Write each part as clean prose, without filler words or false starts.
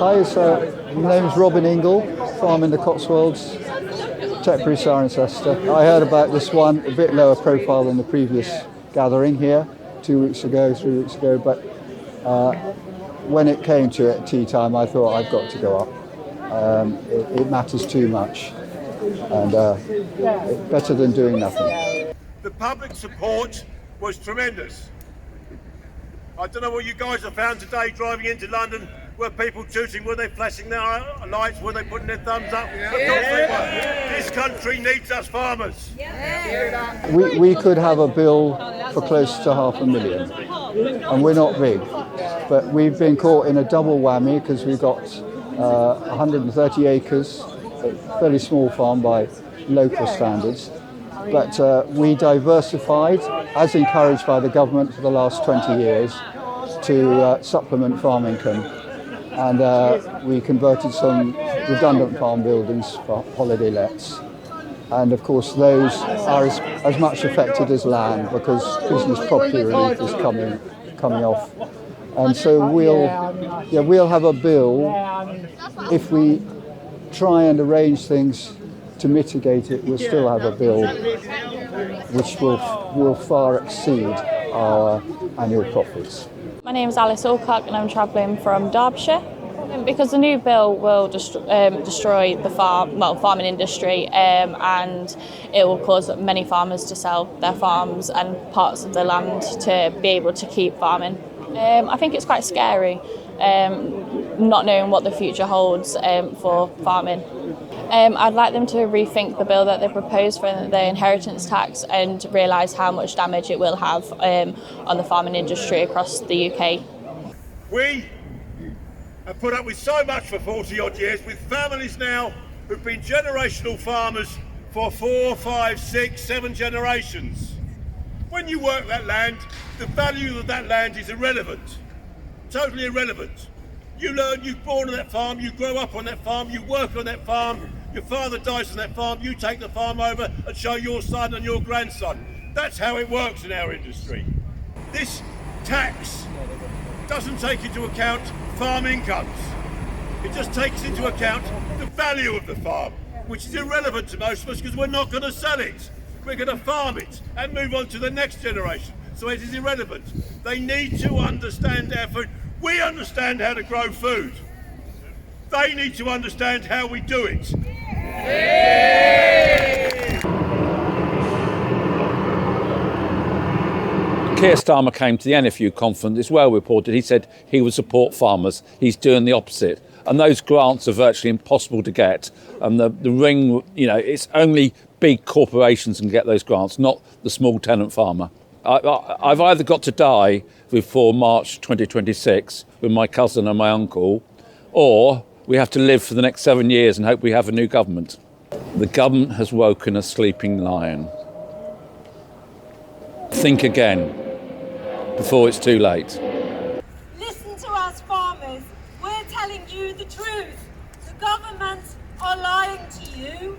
Hi, my name's Robin Ingle, farm in the Cotswolds, Tetbury, Cirencester. I heard about this one, a bit lower profile than the previous gathering here, 2 weeks ago, 3 weeks ago, but when it came to it at tea time, I thought I've got to go up. It matters too much, and better than doing nothing. The public support was tremendous. I don't know what you guys have found today driving into London. Were people tooting? Were they flashing their lights? Were they putting their thumbs up? Of course they were. This country needs us farmers. We could have a bill for close to 500,000, and we're not big. But we've been caught in a double whammy because we've got 130 acres, a fairly small farm by local standards. But we diversified, as encouraged by the government for the last 20 years, to supplement farm income. And we converted some redundant farm buildings for holiday lets. And of course those are as much affected as land because business property relief is coming off. And so we'll have a bill. If we try and arrange things to mitigate it, we'll still have a bill which will far exceed our annual profits. My name is Alice Alcock and I'm travelling from Derbyshire. Because the new bill will destroy the farming industry, and it will cause many farmers to sell their farms and parts of the land to be able to keep farming. I think it's quite scary, not knowing what the future holds for farming. I'd like them to rethink the bill that they proposed for the inheritance tax and realise how much damage it will have on the farming industry across the UK. We have put up with so much for 40 odd years, with families now who've been generational farmers for 4, 5, 6, 7 generations. When you work that land, the value of that land is irrelevant, totally irrelevant. You're born on that farm, you grow up on that farm, you work on that farm, your father dies on that farm, you take the farm over and show your son and your grandson. That's how it works in our industry. This tax doesn't take into account farm incomes. It just takes into account the value of the farm, which is irrelevant to most of us because we're not going to sell it. We're going to farm it and move on to the next generation. So it is irrelevant. They need to understand our food. We understand how to grow food. They need to understand how we do it. Keir Starmer came to the NFU conference. It's well reported. He said he would support farmers. He's doing the opposite. And those grants are virtually impossible to get. And the ring, it's only big corporations can get those grants, not the small tenant farmer. I've either got to die before March 2026 with my cousin and my uncle, or we have to live for the next 7 years and hope we have a new government. The government has woken a sleeping lion. Think again before it's too late. Listen to us farmers. We're telling you the truth. The governments are lying to you.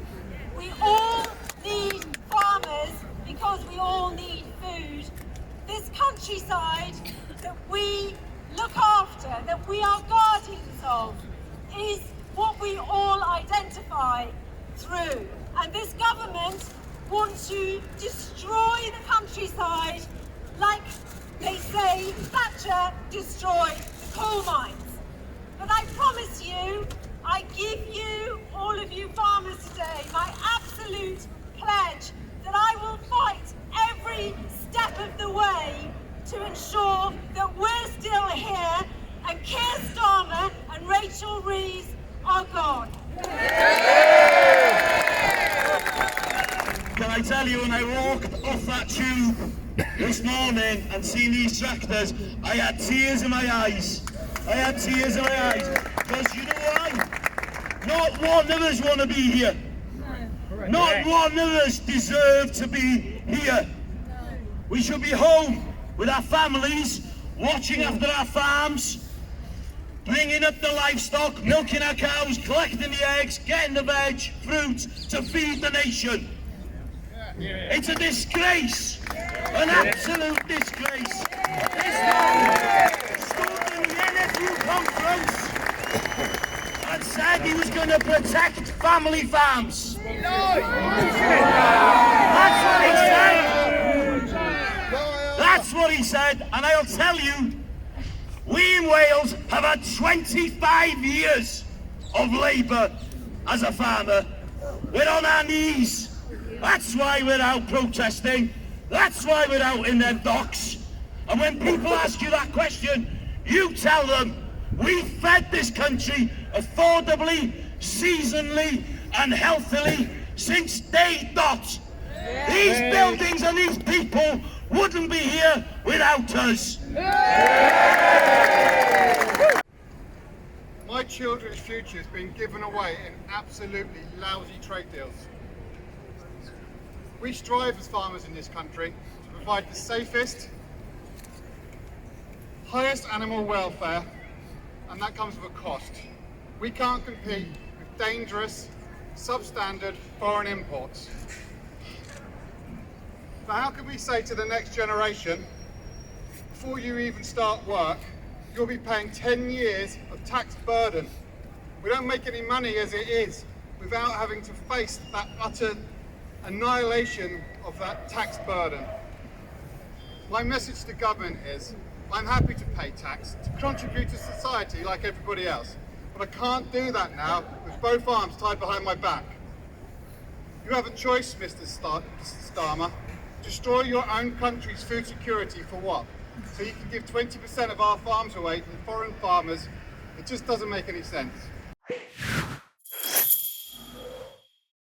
We all need farmers because we all need food. This countryside that we look after, that we are guardians of, is what we all identify through. And this government wants to destroy the countryside like they say Thatcher destroyed the coal mines. But I promise you, I give you, all of you farmers today, my absolute pledge that I will fight every step of the way to ensure that we're still here and Keir Starmer and Rachel Reeves are gone. Can I tell you, when I walked off that tube this morning and seen these tractors, I had tears in my eyes. Because you know why? Not one of us want to be here. Not one of us deserve to be here. We should be home with our families, watching after our farms, bringing up the livestock, milking our cows, collecting the eggs, getting the veg, fruit to feed the nation. It's a disgrace, an absolute disgrace. This man stood in the NFU conference and said he was going to protect family farms. That's what he said. That's what he said, and I'll tell you, we in Wales have had 25 years of labour as a farmer. We're on our knees. That's why we're out protesting. That's why we're out in them docks. And when people ask you that question, you tell them, we fed this country affordably, seasonally and healthily since day dot. These buildings and these people wouldn't be here without us. My children's future has been given away in absolutely lousy trade deals. We strive as farmers in this country to provide the safest, highest animal welfare, and that comes with a cost. We can't compete with dangerous, substandard foreign imports. So how can we say to the next generation, before you even start work, you'll be paying 10 years of tax burden? We don't make any money as it is without having to face that utter annihilation of that tax burden. My message to government is, I'm happy to pay tax, to contribute to society like everybody else, but I can't do that now with both arms tied behind my back. You have a choice, Mr. Starmer. Destroy your own country's food security for what? So you can give 20% of our farms away to foreign farmers? It just doesn't make any sense.